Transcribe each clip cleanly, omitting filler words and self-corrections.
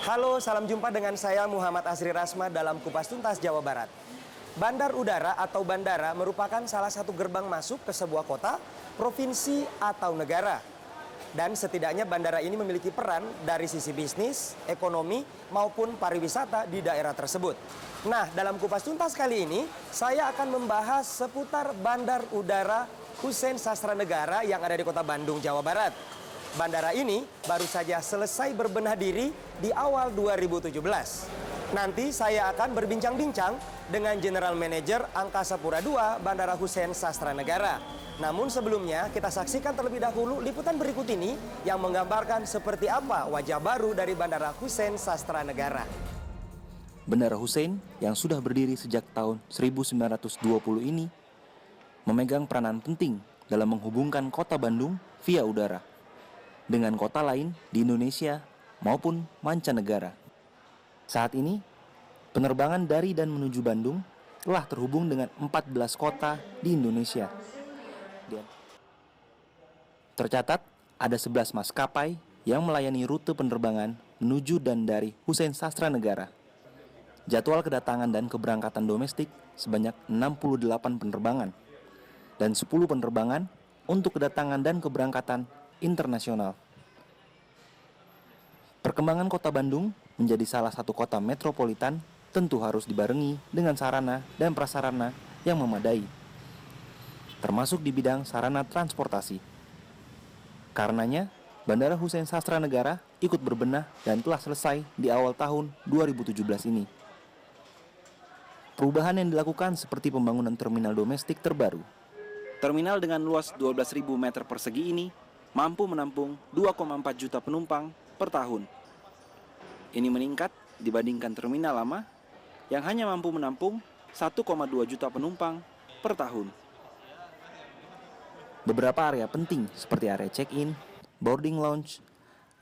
Halo, salam jumpa dengan saya Muhammad Azri Rasma dalam Kupas Tuntas Jawa Barat. Bandar udara atau bandara merupakan salah satu gerbang masuk ke sebuah kota, provinsi, atau negara. Dan setidaknya bandara ini memiliki peran dari sisi bisnis, ekonomi, maupun pariwisata di daerah tersebut. Nah, dalam Kupas Tuntas kali ini, saya akan membahas seputar Bandar Udara Hussein Sastranegara yang ada di kota Bandung, Jawa Barat. Bandara ini baru saja selesai berbenah diri di awal 2017. Nanti saya akan berbincang-bincang dengan General Manager Angkasa Pura II Bandara Hussein Sastranegara. Namun sebelumnya kita saksikan terlebih dahulu liputan berikut ini yang menggambarkan seperti apa wajah baru dari Bandara Hussein Sastranegara. Bandara Hussein yang sudah berdiri sejak tahun 1920 ini memegang peranan penting dalam menghubungkan kota Bandung via udara dengan kota lain di Indonesia maupun mancanegara. Saat ini, penerbangan dari dan menuju Bandung telah terhubung dengan 14 kota di Indonesia. Tercatat, ada 11 maskapai yang melayani rute penerbangan menuju dan dari Hussein Sastranegara. Jadwal kedatangan dan keberangkatan domestik sebanyak 68 penerbangan dan 10 penerbangan untuk kedatangan dan keberangkatan internasional. Perkembangan kota Bandung menjadi salah satu kota metropolitan tentu harus dibarengi dengan sarana dan prasarana yang memadai, termasuk di bidang sarana transportasi. Karenanya, Bandara Hussein Sastranegara ikut berbenah dan telah selesai di awal tahun 2017 ini. Perubahan yang dilakukan seperti pembangunan terminal domestik terbaru. Terminal dengan luas 12.000 meter persegi ini mampu menampung 2,4 juta penumpang per tahun. Ini meningkat dibandingkan terminal lama yang hanya mampu menampung 1,2 juta penumpang per tahun. Beberapa area penting seperti area check-in, boarding lounge,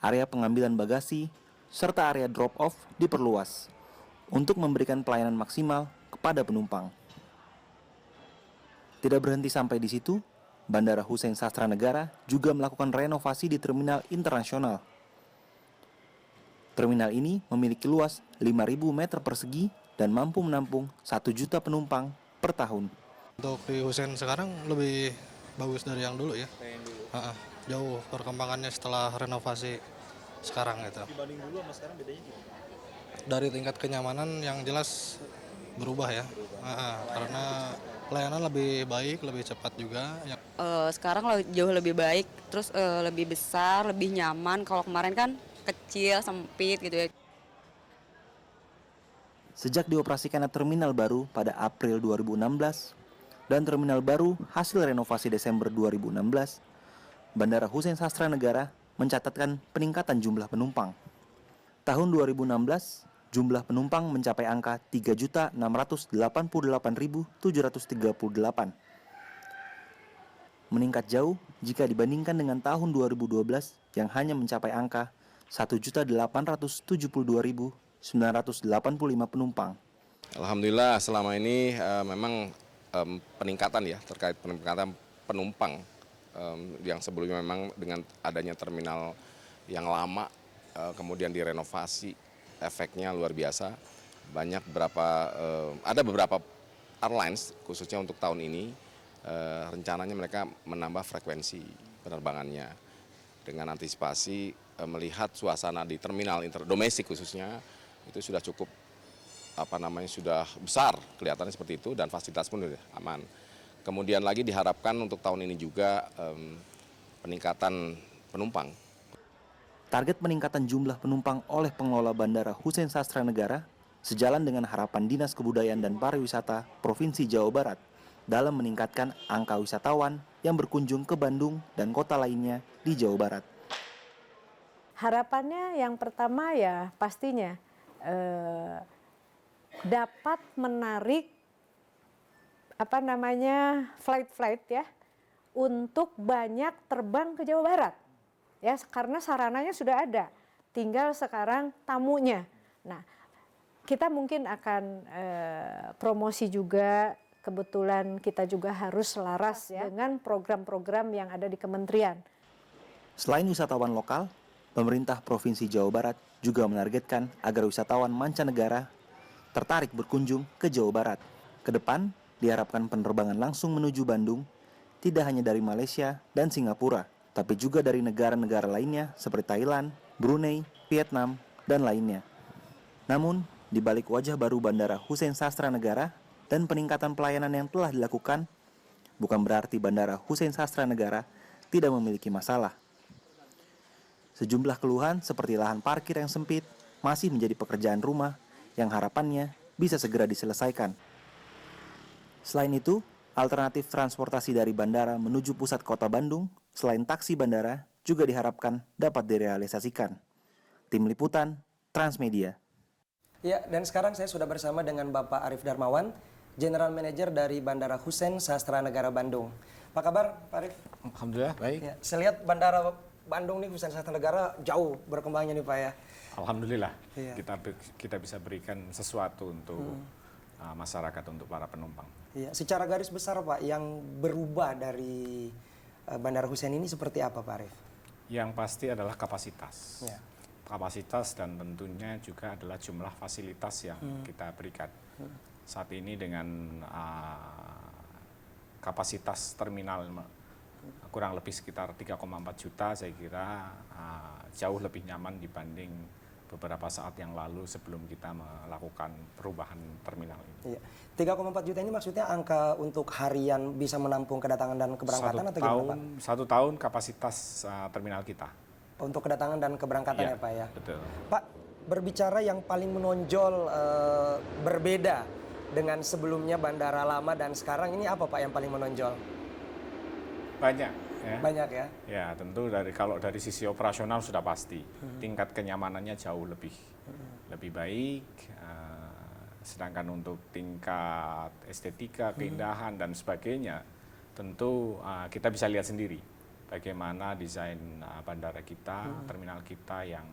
area pengambilan bagasi, serta area drop-off diperluas untuk memberikan pelayanan maksimal kepada penumpang. Tidak berhenti sampai di situ, Bandara Hussein Sastranegara juga melakukan renovasi di terminal internasional. Terminal ini memiliki luas 5.000 meter persegi dan mampu menampung 1 juta penumpang per tahun. Untuk di Hussein sekarang lebih bagus dari yang dulu ya. Jauh perkembangannya setelah renovasi sekarang gitu. Dibanding dulu sama sekarang bedanya gimana? Dari tingkat kenyamanan yang jelas berubah ya. Karena pelayanan lebih baik, lebih cepat juga. Sekarang jauh lebih baik, terus lebih besar, lebih nyaman. Kalau kemarin kan kecil, sempit gitu ya. Sejak dioperasikannya terminal baru pada April 2016 dan terminal baru hasil renovasi Desember 2016, Bandara Hussein Sastranegara mencatatkan peningkatan jumlah penumpang. Tahun 2016, jumlah penumpang mencapai angka 3.688.738. Meningkat jauh jika dibandingkan dengan tahun 2012 yang hanya mencapai angka 1.872.985 penumpang. Alhamdulillah selama ini memang peningkatan ya terkait peningkatan penumpang yang sebelumnya memang dengan adanya terminal yang lama kemudian direnovasi, efeknya luar biasa. Ada beberapa airlines khususnya untuk tahun ini rencananya mereka menambah frekuensi penerbangannya dengan antisipasi melihat suasana di terminal domestik khususnya itu sudah cukup sudah besar kelihatannya seperti itu dan fasilitas pun sudah aman. Kemudian lagi diharapkan untuk tahun ini juga peningkatan penumpang. Target peningkatan jumlah penumpang oleh pengelola Bandara Hussein Sastranegara sejalan dengan harapan Dinas Kebudayaan dan Pariwisata Provinsi Jawa Barat dalam meningkatkan angka wisatawan yang berkunjung ke Bandung dan kota lainnya di Jawa Barat. Harapannya yang pertama ya pastinya dapat menarik flight ya untuk banyak terbang ke Jawa Barat. Ya, karena sarananya sudah ada. Tinggal sekarang tamunya. Nah, kita mungkin akan promosi juga, kebetulan kita juga harus selaras ya dengan program-program yang ada di kementerian. Selain wisatawan lokal, pemerintah Provinsi Jawa Barat juga menargetkan agar wisatawan mancanegara tertarik berkunjung ke Jawa Barat. Ke depan, diharapkan penerbangan langsung menuju Bandung tidak hanya dari Malaysia dan Singapura, tapi juga dari negara-negara lainnya seperti Thailand, Brunei, Vietnam, dan lainnya. Namun, di balik wajah baru Bandara Husein Sastranegara dan peningkatan pelayanan yang telah dilakukan, bukan berarti Bandara Husein Sastranegara tidak memiliki masalah. Sejumlah keluhan seperti lahan parkir yang sempit masih menjadi pekerjaan rumah yang harapannya bisa segera diselesaikan. Selain itu, alternatif transportasi dari bandara menuju pusat kota Bandung selain taksi bandara juga diharapkan dapat direalisasikan. Tim Liputan, Transmedia. Ya, dan sekarang saya sudah bersama dengan Bapak Arif Darmawan, General Manager dari Bandara Husein Sastranegara Bandung. Apa kabar, Pak Arif? Alhamdulillah, baik. Ya, saya lihat Bandara Bandung nih, Husein Sastranegara jauh berkembangnya nih Pak ya. Alhamdulillah, Iya. kita bisa berikan sesuatu untuk masyarakat, untuk para penumpang. Iya, secara garis besar Pak, yang berubah dari Bandara Husein ini seperti apa Pak Arif? Yang pasti adalah kapasitas. Ya. Kapasitas dan tentunya juga adalah jumlah fasilitas yang kita berikan. Saat ini dengan kapasitas terminal kurang lebih sekitar 3,4 juta, saya kira jauh lebih nyaman dibanding beberapa saat yang lalu sebelum kita melakukan perubahan terminal ini. Iya. 3,4 juta ini maksudnya angka untuk harian bisa menampung kedatangan dan keberangkatan atau gimana Pak? Satu tahun kapasitas terminal kita. Untuk kedatangan dan keberangkatan ya Pak ya? Betul. Pak, berbicara yang paling menonjol berbeda dengan sebelumnya bandara lama dan sekarang, ini apa Pak yang paling menonjol? Banyak. Ya. Banyak ya? Ya, tentu kalau dari sisi operasional sudah pasti tingkat kenyamanannya jauh lebih baik. Sedangkan untuk tingkat estetika, keindahan dan sebagainya, tentu kita bisa lihat sendiri bagaimana desain bandara kita, terminal kita yang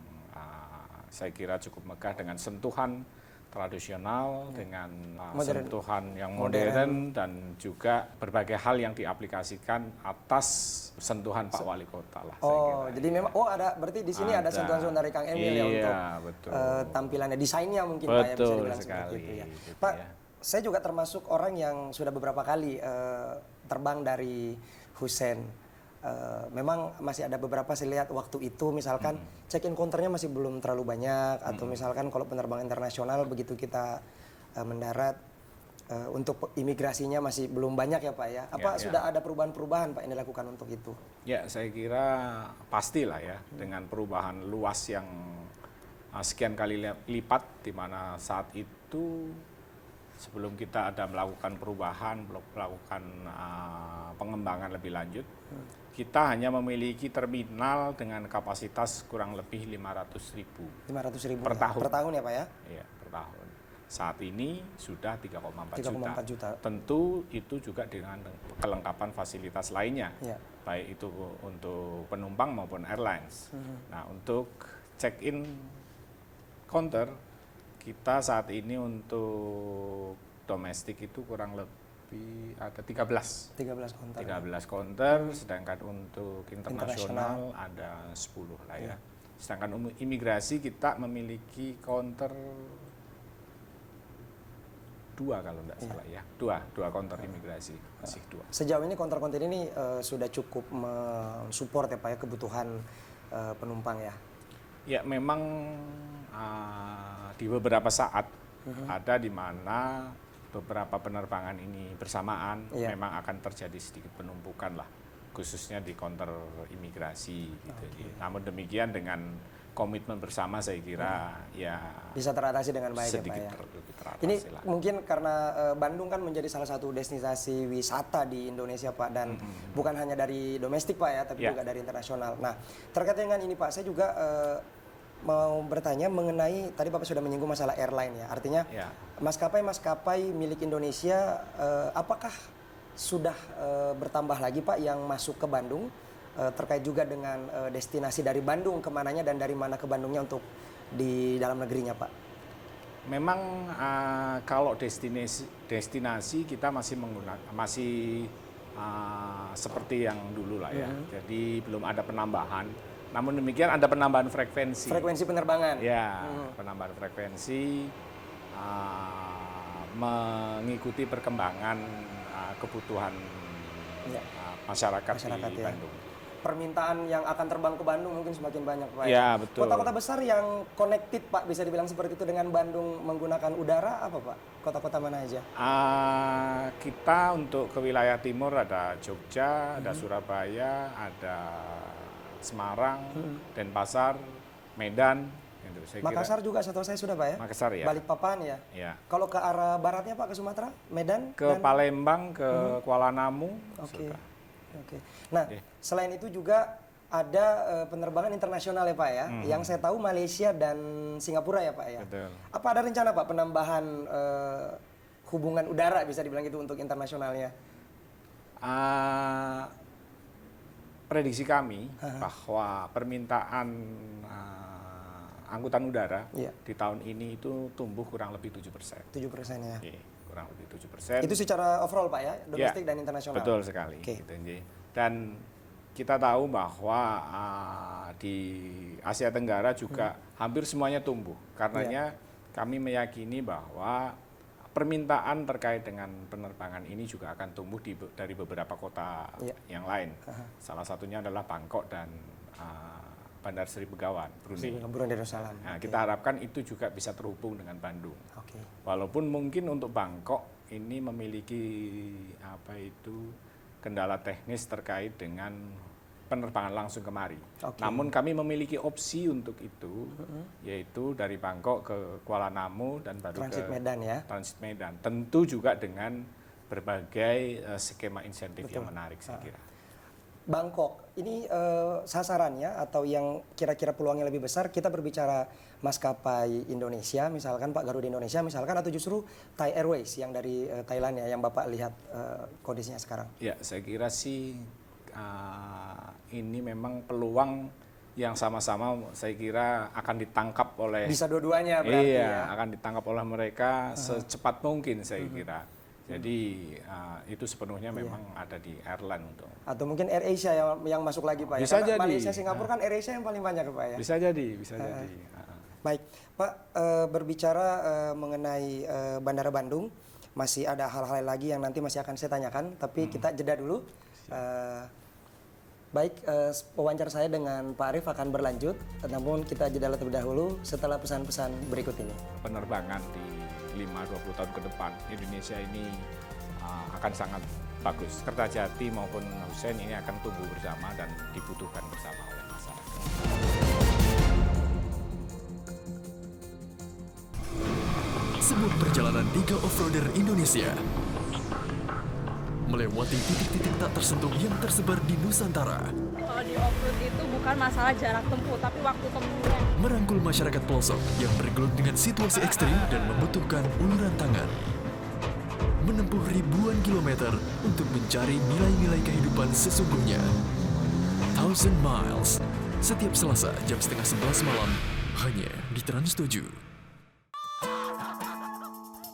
saya kira cukup megah dengan sentuhan tradisional, dengan sentuhan yang modern dan juga berbagai hal yang diaplikasikan atas sentuhan Pak Wali Kota lah. Oh, saya kira, jadi memang berarti di sini ada sentuhan-sentuhan dari Kang Emil ya untuk betul. Tampilannya, desainnya mungkin Pak ya, bisa Betul dibilang sekali, seperti itu ya. gitu Pak, ya. saya juga termasuk orang yang sudah beberapa kali terbang dari Husein. Memang masih ada beberapa saya lihat waktu itu misalkan check-in counternya masih belum terlalu banyak, atau misalkan kalau penerbangan internasional begitu kita mendarat untuk imigrasinya masih belum banyak ya Pak ya. Apa sudah ada perubahan-perubahan Pak yang dilakukan untuk itu? Ya, saya kira pastilah ya, dengan perubahan luas yang sekian kali lipat, di mana saat itu sebelum kita ada melakukan perubahan, melakukan pengembangan lebih lanjut, kita hanya memiliki terminal dengan kapasitas kurang lebih 500.000 per tahun. Per tahun ya Pak ya? Iya, per tahun. Saat ini sudah 3,4 juta. Tentu itu juga dengan kelengkapan fasilitas lainnya, Ya. baik itu untuk penumpang maupun airlines. Nah, untuk check-in counter, kita saat ini untuk domestik itu kurang lebih ada 13 counter. 13 counter, sedangkan untuk internasional ada 10 lah ya. Sedangkan imigrasi kita memiliki counter 2 kalau tidak salah ya. Dua counter imigrasi, masih 2. Sejauh ini counter-counter ini sudah cukup mensupport ya Pak ya kebutuhan penumpang ya? Ya, memang di beberapa saat ada di mana beberapa penerbangan ini bersamaan memang akan terjadi sedikit penumpukan lah, khususnya di counter imigrasi gitu. Namun demikian dengan komitmen bersama saya kira ya bisa teratasi dengan baik sedikit ya Pak ya? lebih teratasi Ini lah. mungkin karena Bandung kan menjadi salah satu destinasi wisata di Indonesia Pak, dan bukan hanya dari domestik Pak ya, tapi juga dari internasional. Nah, terkait dengan ini Pak, saya juga mau bertanya mengenai, tadi Bapak sudah menyinggung masalah airline ya, artinya maskapai-maskapai milik Indonesia apakah sudah bertambah lagi Pak yang masuk ke Bandung, terkait juga dengan destinasi dari Bandung kemananya dan dari mana ke Bandungnya untuk di dalam negerinya Pak? Memang kalau destinasi kita masih seperti yang dulu lah ya. Jadi belum ada penambahan. Namun demikian ada penambahan frekuensi. Frekuensi penerbangan. Ya, penambahan frekuensi mengikuti perkembangan kebutuhan masyarakat di Bandung. Permintaan yang akan terbang ke Bandung mungkin semakin banyak Pak. Ya, betul. Kota-kota besar yang connected Pak, bisa dibilang seperti itu dengan Bandung menggunakan udara apa Pak? Kota-kota mana aja? Kita untuk ke wilayah timur ada Jogja, ada Surabaya, ada Semarang, Denpasar, Medan. Gitu. Makassar juga setahu saya sudah Pak ya? Makassar ya. Balikpapan ya? Ya. Kalau ke arah baratnya Pak, ke Sumatera, Medan? Ke Palembang, ke Kuala Namu. Oke. Nah, selain itu juga ada penerbangan internasional ya Pak ya, yang saya tahu Malaysia dan Singapura ya Pak ya. Betul. Apa ada rencana Pak penambahan hubungan udara bisa dibilang itu untuk internasionalnya? Prediksi kami bahwa permintaan angkutan udara di tahun ini itu tumbuh kurang lebih 7%. 7% ya. Oke, kurang lebih 7%. Itu secara overall Pak ya, domestik dan internasional. Betul sekali. Gitu, dan kita tahu bahwa di Asia Tenggara juga hampir semuanya tumbuh. Karenanya kami meyakini bahwa permintaan terkait dengan penerbangan ini juga akan tumbuh dari beberapa kota yang lain. Salah satunya adalah Bangkok dan Bandar Seri Begawan, Brunei Darussalam. Nah, kita harapkan itu juga bisa terhubung dengan Bandung. Walaupun mungkin untuk Bangkok ini memiliki kendala teknis terkait dengan penerbangan langsung kemari. Namun kami memiliki opsi untuk itu, yaitu dari Bangkok ke Kuala Namu dan baru transit ke Medan ya. Transit Medan. Tentu juga dengan berbagai skema insentif yang menarik saya kira. Bangkok, ini sasarannya atau yang kira-kira peluangnya lebih besar, kita berbicara maskapai Indonesia, misalkan Pak, Garuda Indonesia misalkan, atau justru Thai Airways yang dari Thailand ya, yang Bapak lihat kondisinya sekarang? Ya, saya kira sih ini memang peluang yang sama-sama saya kira akan ditangkap oleh... Bisa dua-duanya berarti ya? Akan ditangkap oleh mereka secepat mungkin saya kira. Jadi itu sepenuhnya memang ada di airline untuk. Atau mungkin AirAsia yang masuk lagi Pak. Bisa ya? jadi. Malaysia, Singapura kan AirAsia yang paling banyak Pak ya. Bisa jadi. Baik Pak, berbicara mengenai Bandara Bandung, masih ada hal-hal lagi yang nanti masih akan saya tanyakan, tapi kita jeda dulu. Baik, wawancara saya dengan Pak Arief akan berlanjut, namun kita jeda terlebih dahulu setelah pesan-pesan berikut ini. Penerbangan di 5-20 tahun ke depan, Indonesia ini akan sangat bagus. Kertajati maupun Hussein ini akan tumbuh bersama dan dibutuhkan bersama oleh masyarakat. Sebuah perjalanan 3 off-roader Indonesia melewati titik-titik tak tersentuh yang tersebar di Nusantara. Kalau di off-road itu bukan masalah jarak tempuh, tapi waktu tempuhnya. Merangkul masyarakat pelosok yang bergelut dengan situasi ekstrim dan membutuhkan uluran tangan. Menempuh ribuan kilometer untuk mencari nilai-nilai kehidupan sesungguhnya. 1000 Miles, setiap Selasa jam 10:30 malam, hanya di Trans 7.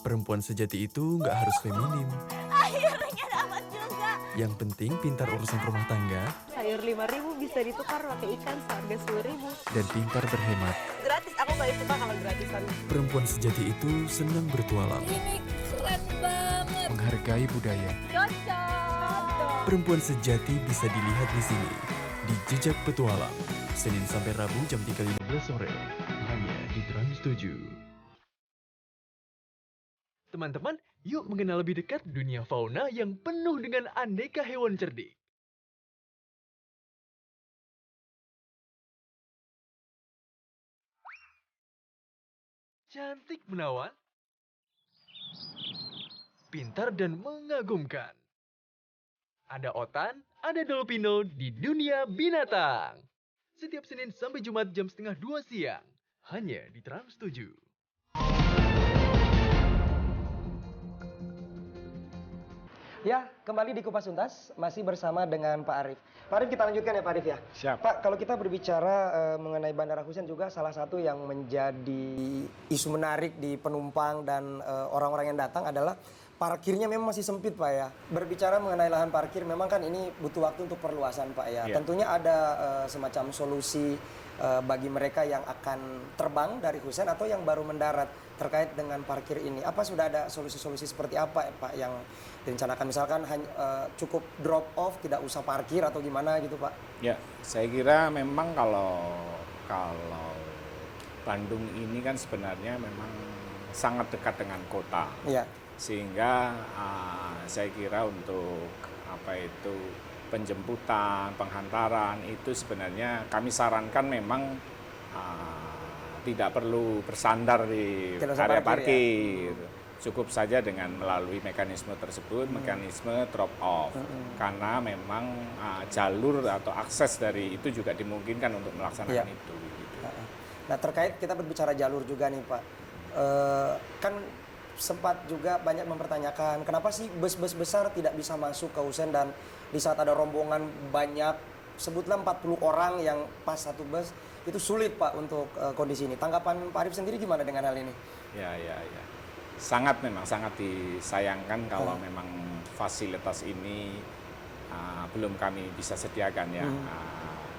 Perempuan sejati itu nggak harus feminim. Akhirnya dapat juga. Yang penting pintar urusan rumah tangga. Sayur 5.000 bisa ditukar pakai ikan seharga 10.000. Dan pintar berhemat. Gratis, aku paling suka kalau gratisan. Perempuan sejati itu senang bertualang. Ini keren banget. Menghargai budaya. Cocok. Perempuan sejati bisa dilihat di sini, di Jejak Petualang. Senin sampai Rabu jam 3.15 sore, hanya di Trans 7. Teman-teman, yuk mengenal lebih dekat dunia fauna yang penuh dengan aneka hewan cerdik. Cantik menawan, pintar dan mengagumkan. Ada otan, ada dolpino di dunia binatang. Setiap Senin sampai Jumat jam 1:30 siang, hanya di Trans 7. Ya, kembali di Kupas Tuntas, masih bersama dengan Pak Arief. Pak Arief, kita lanjutkan ya Pak Arief ya? Siap. Pak, kalau kita berbicara mengenai Bandara Hussein juga salah satu yang menjadi isu menarik di penumpang dan orang-orang yang datang adalah parkirnya memang masih sempit Pak ya. Berbicara mengenai lahan parkir, memang kan ini butuh waktu untuk perluasan Pak ya. Tentunya ada semacam solusi bagi mereka yang akan terbang dari Hussein atau yang baru mendarat terkait dengan parkir ini. Apa sudah ada solusi-solusi seperti apa Pak yang direncanakan? Misalkan cukup drop off, tidak usah parkir atau gimana gitu Pak? Ya, saya kira memang kalau Bandung ini kan sebenarnya memang sangat dekat dengan kota. Iya. Sehingga saya kira untuk penjemputan, penghantaran itu sebenarnya kami sarankan memang tidak perlu bersandar di area parkir. Cukup saja dengan melalui mekanisme tersebut, mekanisme drop off. Karena memang jalur atau akses dari itu juga dimungkinkan untuk melaksanakan itu. Gitu. Nah, terkait kita berbicara jalur juga nih Pak. Kan sempat juga banyak mempertanyakan kenapa sih bus-bus besar tidak bisa masuk ke Hussein, dan di saat ada rombongan banyak, sebutlah 40 orang yang pas satu bus, itu sulit Pak untuk kondisi ini. Tanggapan Pak Arief sendiri gimana dengan hal ini? Ya. Sangat disayangkan kalau memang fasilitas ini belum kami bisa sediakan ya,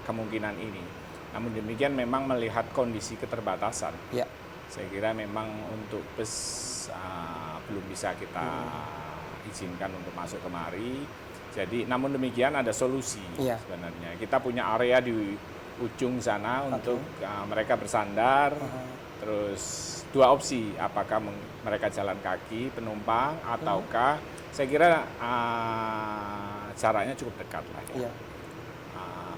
kemungkinan ini. Namun demikian memang melihat kondisi keterbatasan. Ya. Saya kira memang untuk bus belum bisa kita izinkan untuk masuk kemari. Jadi namun demikian ada solusi sebenarnya. Kita punya area di ujung sana untuk mereka bersandar. Terus dua opsi, apakah mereka jalan kaki penumpang ataukah saya kira jaraknya cukup dekat lah ya.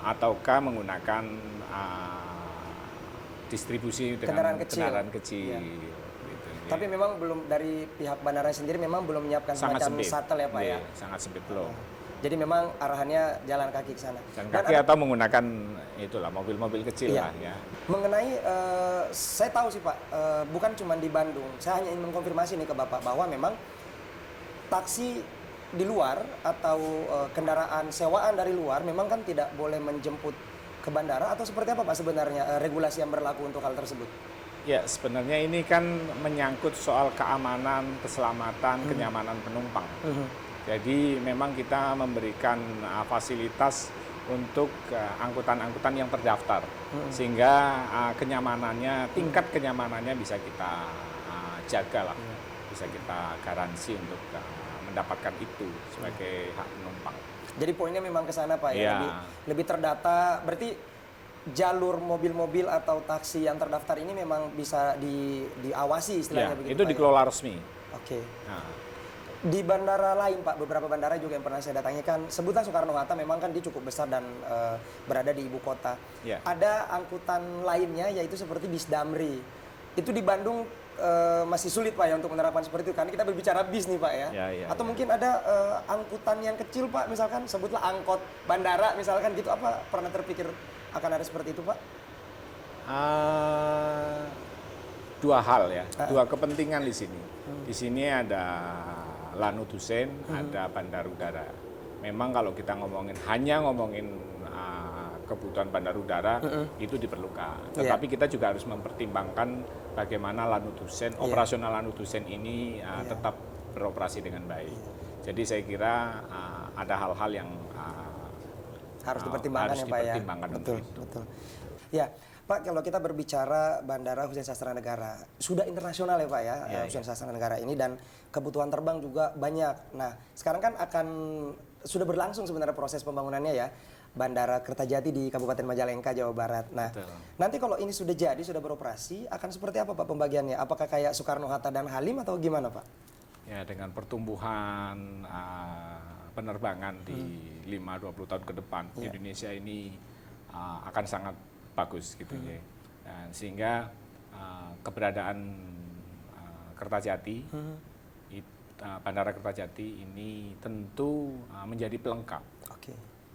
Ataukah menggunakan distribusi dengan kendaraan kecil. Gitu. Tapi memang belum, dari pihak bandara sendiri memang belum menyiapkan semacam shuttle ya Pak ya? Sangat sempit belum. Jadi memang arahannya jalan kaki ke sana. Jalan kaki atau menggunakan itulah mobil-mobil kecil lah ya. Mengenai, saya tahu sih Pak, bukan cuma di Bandung. Saya hanya ingin mengkonfirmasi nih ke Bapak bahwa memang taksi di luar atau kendaraan sewaan dari luar memang kan tidak boleh menjemput ke bandara, atau seperti apa Pak sebenarnya regulasi yang berlaku untuk hal tersebut? Ya, sebenarnya ini kan menyangkut soal keamanan, keselamatan, kenyamanan penumpang. Jadi memang kita memberikan fasilitas untuk angkutan-angkutan yang terdaftar, sehingga kenyamanannya, tingkat kenyamanannya bisa kita jaga lah, bisa kita garansi untuk mendapatkan itu sebagai hak penumpang. Jadi poinnya memang ke sana Pak ya, lebih terdata. Berarti jalur mobil-mobil atau taksi yang terdaftar ini memang bisa diawasi istilahnya begitu itu Pak, dikelola resmi. Oke. Di bandara lain Pak, beberapa bandara juga yang pernah saya datangi kan, sebutlah Soekarno-Hatta, memang kan dia cukup besar dan berada di ibu kota. Ada angkutan lainnya yaitu seperti bis Damri. Itu di Bandung masih sulit Pak ya untuk menerapkan seperti itu, karena kita berbicara bis nih Pak ya. Atau mungkin ada angkutan yang kecil Pak, misalkan sebutlah angkot bandara misalkan gitu, apa pernah terpikir akan ada seperti itu Pak? Dua hal ya, dua kepentingan di sini. Di sini ada Lanut Hussein, ada bandar udara. Memang kalau kita hanya ngomongin kebutuhan bandar udara itu diperlukan. Tetapi kita juga harus mempertimbangkan bagaimana Lanut Hussein, operasional Lanut Hussein ini tetap beroperasi dengan baik. Jadi saya kira ada hal-hal yang harus dipertimbangkan ya Pak ya. Betul. Ya Pak, kalau kita berbicara Bandara Hussein Sastra Negara, sudah internasional ya Pak ya, Hussein Sastra Negara ini, dan kebutuhan terbang juga banyak. Nah, sekarang kan sudah berlangsung sebenarnya proses pembangunannya ya, Bandara Kertajati di Kabupaten Majalengka, Jawa Barat. Nah, nanti kalau ini sudah jadi, sudah beroperasi, akan seperti apa Pak pembagiannya? Apakah kayak Soekarno-Hatta dan Halim atau gimana Pak? Ya, dengan pertumbuhan penerbangan di 5-20 tahun ke depan, Indonesia ini akan sangat bagus gitu ya. Dan sehingga keberadaan Kertajati, Bandara Kertajati ini tentu menjadi pelengkap,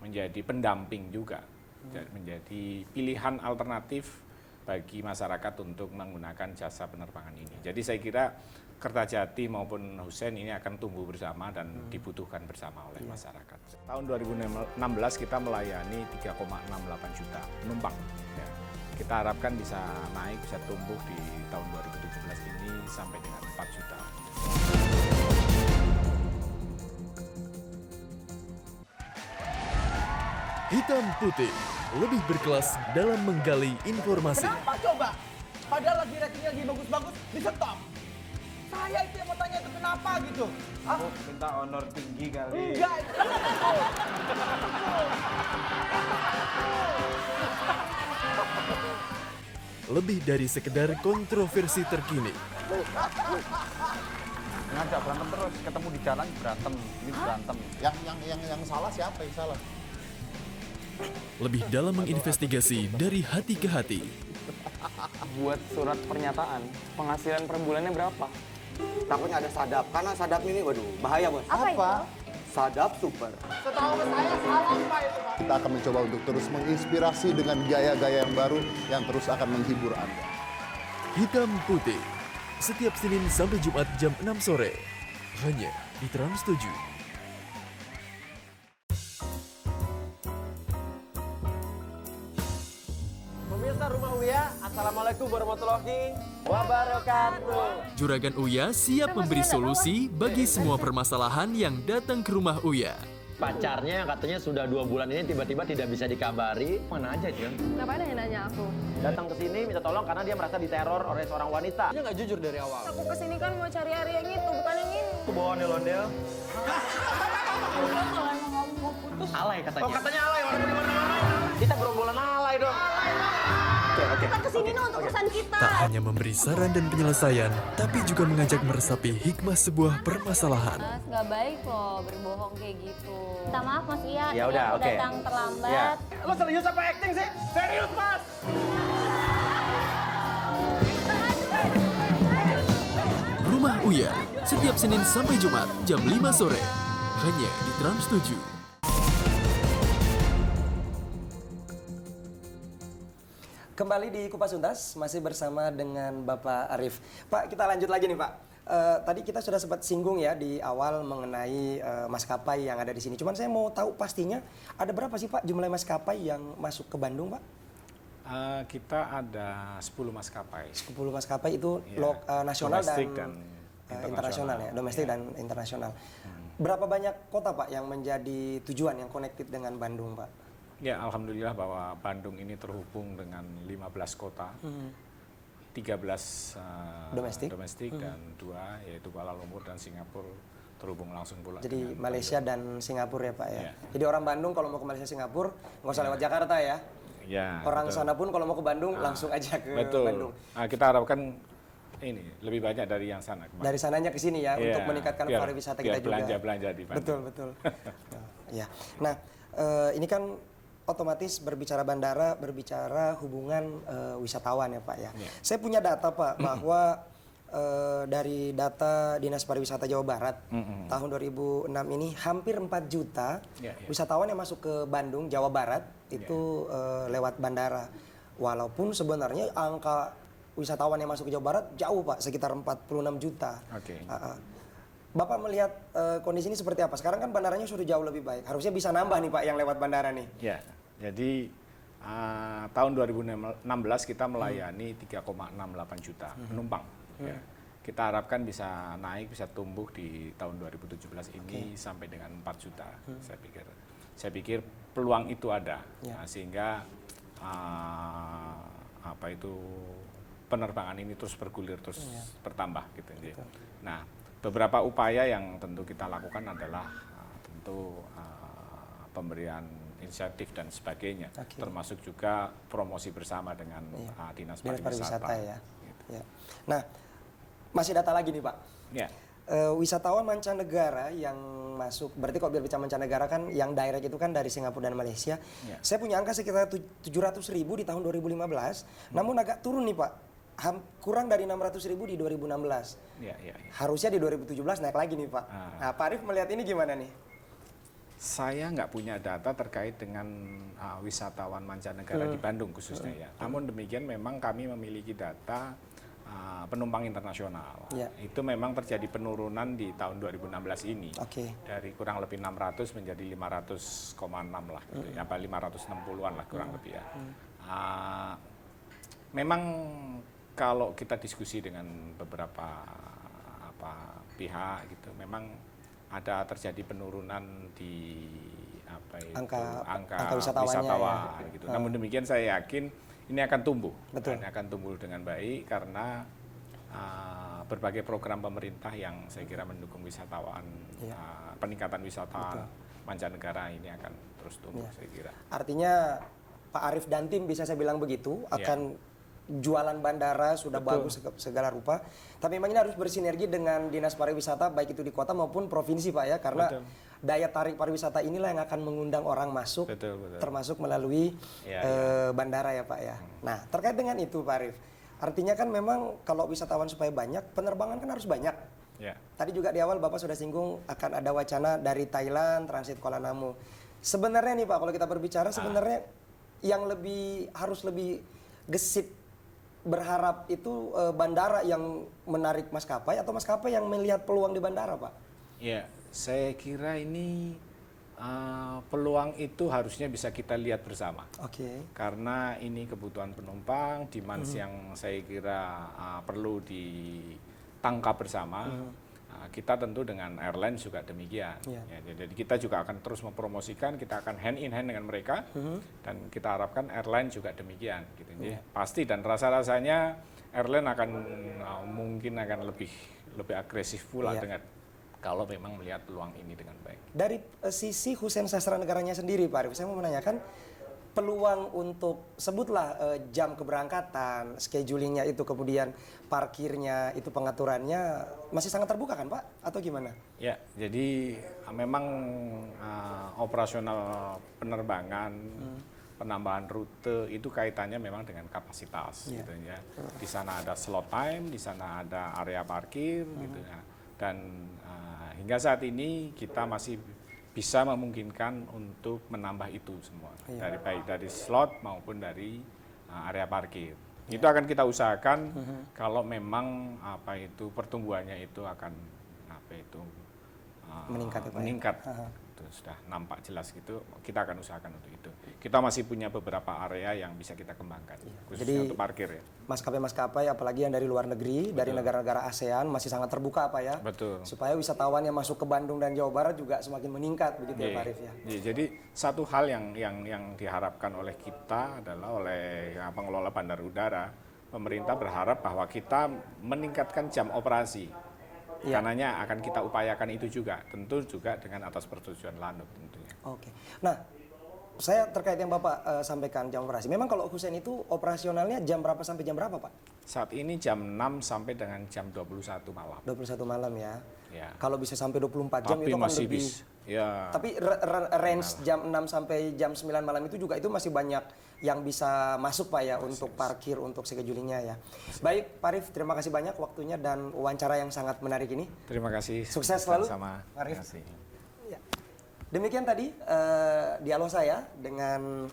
menjadi pendamping juga, menjadi pilihan alternatif bagi masyarakat untuk menggunakan jasa penerbangan ini. Jadi saya kira Kertajati maupun Hussein ini akan tumbuh bersama dan dibutuhkan bersama oleh masyarakat. Tahun 2016 kita melayani 3,68 juta penumpang. Ya. Kita harapkan bisa naik, bisa tumbuh di tahun 2017 ini sampai dengan 4 juta. Hitam Putih lebih berkelas dalam menggali informasi. Kenapa coba? Padahal lagi ratingnya lagi bagus-bagus, di stop. Saya itu yang mau tanya itu kenapa gitu. Minta honor tinggi kali. Enggak, itu kan Lebih dari sekedar kontroversi terkini. Ngajak berantem terus, ketemu di jalan berantem, ini berantem. Yang salah siapa yang salah? Lebih dalam menginvestigasi dari hati ke hati. Buat surat pernyataan, penghasilan per bulannya berapa? takutnya ada sadap. Karena sadap ini, waduh, bahaya bos. Apa? Sadap super. Setahu saya salah Pak itu, Pak. Kita akan mencoba untuk terus menginspirasi dengan gaya-gaya yang baru yang terus akan menghibur Anda. Hitam Putih, setiap Senin sampai Jumat jam 6 sore, hanya di Trans 7. Pemirsa Rumah Uya, Assalamualaikum warahmatullahi wabarakatuh. Juragan Uya siap memberi solusi bagi semua permasalahan yang datang ke rumah Uya. Pacarnya yang katanya sudah 2 bulan ini tiba-tiba tidak bisa dikabari. Mana aja, Jon? Ngapain nanya aku? Datang ke sini minta tolong karena dia merasa diteror oleh seorang wanita. Dia nggak jujur dari awal. Aku kesini kan mau cari hari yang itu, bukan yang ini. Aku bawa ondel-ondel. Alay katanya. Oh katanya alay, orang di mana-mana. Kita gerombolan alay dong. Oke. Kita kesini untuk urusan kita. Tak hanya memberi saran dan penyelesaian, tapi juga mengajak meresapi hikmah sebuah permasalahan. Mas, nggak baik loh berbohong kayak gitu. Minta maaf Mas Uya, Ya udah, oke. datang terlambat. Ya. Lo serius apa acting sih? Serius, Mas! Rumah Uya, setiap Senin sampai Jumat jam 5 sore, hanya di Trans 7. Kembali di Kupas Tuntas, masih bersama dengan Bapak Arief. Pak, kita lanjut lagi nih Pak. Tadi kita sudah sempat singgung ya di awal mengenai maskapai yang ada di sini. Cuman saya mau tahu pastinya ada berapa sih Pak jumlah maskapai yang masuk ke Bandung Pak? Kita ada 10 maskapai. 10 maskapai itu Ya, nasional domestik dan, dan internasional ya, domestik dan internasional. Berapa banyak kota Pak yang menjadi tujuan yang connected dengan Bandung Pak? Ya, alhamdulillah bahwa Bandung ini terhubung dengan 15 kota. 13 domestik dan 2 yaitu Kuala Lumpur dan Singapura terhubung langsung pula. Jadi Malaysia dan Singapura ya Pak ya. Ya. Jadi orang Bandung kalau mau ke Malaysia Singapura nggak usah lewat Jakarta ya. Ya, Orang betul. sana pun kalau mau ke Bandung langsung aja ke Betul. Bandung. Kita harapkan ini lebih banyak dari yang sana. Dari sananya ke sini ya untuk meningkatkan pariwisata kita juga. Belanja di Bandung. Betul. Ya. Nah, ini kan otomatis berbicara bandara, berbicara hubungan wisatawan ya Pak ya. Saya punya data Pak bahwa dari data Dinas Pariwisata Jawa Barat tahun 2006 ini hampir 4 juta wisatawan yang masuk ke Bandung, Jawa Barat itu lewat bandara. Walaupun sebenarnya angka wisatawan yang masuk ke Jawa Barat jauh Pak, sekitar 46 juta. Bapak melihat kondisi ini seperti apa? Sekarang kan bandaranya sudah jauh lebih baik. Harusnya bisa nambah nih Pak yang lewat bandara nih. Ya, jadi tahun 2016 kita melayani 3,68 juta penumpang. Ya. Kita harapkan bisa naik, bisa tumbuh di tahun 2017 ini sampai dengan 4 juta. Saya pikir peluang itu ada, sehingga penerbangan ini terus bergulir, terus bertambah gitu. Nah, beberapa upaya yang tentu kita lakukan adalah tentu pemberian insentif dan sebagainya, termasuk juga promosi bersama dengan Dinas Pariwisata. Ya. Nah, masih data lagi nih Pak. Wisatawan mancanegara yang masuk, berarti kalau bicara mancanegara kan yang direct itu kan dari Singapura dan Malaysia. Saya punya angka sekitar 700.000 di tahun 2015, namun agak turun nih Pak. Kurang dari 600.000 di 2016. Harusnya di 2017 naik lagi nih Pak. Nah, Pak Arief melihat ini gimana nih? Saya nggak punya data terkait dengan wisatawan mancanegara di Bandung khususnya ya. Namun demikian memang kami memiliki data penumpang internasional. Ya. Itu memang terjadi penurunan di tahun 2016 ini. Oke. Dari kurang lebih 600 menjadi 500,6 lah, gitu, apa 560-an lah kurang lebih ya. Memang kalau kita diskusi dengan beberapa pihak gitu, memang ada terjadi penurunan di angka wisatawan ya. Gitu. Namun demikian saya yakin ini akan tumbuh. Betul. Ini akan tumbuh dengan baik karena berbagai program pemerintah yang saya kira mendukung wisatawan, peningkatan wisata mancanegara ini akan terus tumbuh, saya kira. Artinya Pak Arief dan tim, bisa saya bilang begitu, akan jualan bandara sudah bagus segala rupa. Tapi memang ini harus bersinergi dengan Dinas Pariwisata, baik itu di kota maupun provinsi, Pak ya, karena daya tarik pariwisata inilah yang akan mengundang orang masuk, termasuk melalui bandara ya Pak ya. Nah, terkait dengan itu Pak Arief, artinya kan memang kalau wisatawan supaya banyak, penerbangan kan harus banyak. Ya. Tadi juga di awal Bapak sudah singgung akan ada wacana dari Thailand, transit Kuala Namu. Sebenarnya nih Pak, kalau kita berbicara sebenarnya yang harus lebih gesit berharap itu bandara yang menarik maskapai atau maskapai yang melihat peluang di bandara, Pak? Ya, saya kira ini peluang itu harusnya bisa kita lihat bersama. Oke. Karena ini kebutuhan penumpang, demand yang saya kira perlu ditangkap bersama. Kita tentu dengan airline juga demikian. Ya, jadi kita juga akan terus mempromosikan, kita akan hand in hand dengan mereka, dan kita harapkan airline juga demikian. Gitu. Jadi, pasti dan rasa-rasanya airline akan mungkin akan lebih agresif pula dengan kalau memang melihat peluang ini dengan baik. Dari sisi Hussein Sastra Negaranya sendiri, Pak Arief, saya mau menanyakan peluang untuk sebutlah jam keberangkatan, schedulingnya itu, kemudian parkirnya, itu pengaturannya masih sangat terbuka kan Pak? Atau gimana? Ya, jadi memang operasional penerbangan, penambahan rute itu kaitannya memang dengan kapasitas, gitu ya. Di sana ada slot time, di sana ada area parkir, gitu ya. Dan hingga saat ini kita masih bisa memungkinkan untuk menambah itu semua, baik dari slot maupun dari area parkir. Itu akan kita usahakan kalau memang pertumbuhannya itu akan meningkat. Itu sudah nampak jelas gitu. Kita akan usahakan untuk itu. Kita masih punya beberapa area yang bisa kita kembangkan, khususnya untuk parkir ya. Maskapai-maskapai apalagi yang dari luar negeri, dari negara-negara ASEAN masih sangat terbuka Pak ya. Betul. Supaya wisatawan yang masuk ke Bandung dan Jawa Barat juga semakin meningkat begitu ya Pak Arief ya. Jadi satu hal yang diharapkan oleh kita adalah oleh pengelola bandar udara, pemerintah berharap bahwa kita meningkatkan jam operasi. Karenanya akan kita upayakan itu juga, tentu juga dengan atas persetujuan Lanut tentunya. Oke. Nah, saya terkait yang Bapak sampaikan jam operasi. Memang kalau Hussein itu operasionalnya jam berapa sampai jam berapa Pak? Saat ini jam 6 sampai dengan jam 21 malam. 21 malam ya. Ya. Kalau bisa sampai 24 jam tapi itu kan masih lebih. Ya. Tapi range jam 6 sampai jam 9 malam itu juga itu masih banyak yang bisa masuk Pak ya untuk parkir, untuk schedulingnya ya. Baik Pak Arief, terima kasih banyak waktunya dan wawancara yang sangat menarik ini. Terima kasih. Sukses selalu. Sama. Pak Arief. Terima kasih. Ya. Demikian tadi dialog saya dengan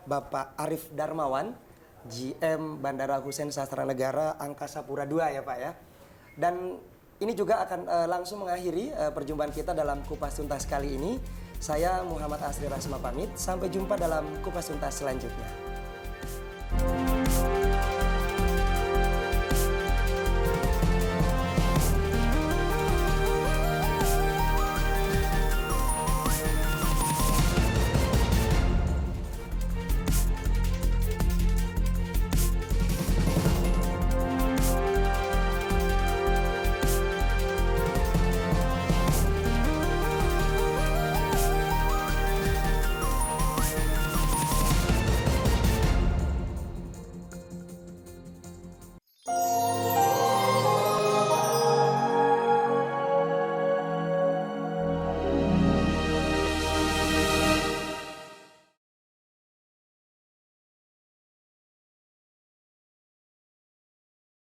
Bapak Arief Darmawan, GM Bandara Hussein Sastra Negara Angkasa Pura II ya Pak ya. Dan ini juga akan langsung mengakhiri perjumpaan kita dalam Kupas Tuntas kali ini. Saya Muhammad Asri Rasma pamit, sampai jumpa dalam Kupas Tuntas selanjutnya.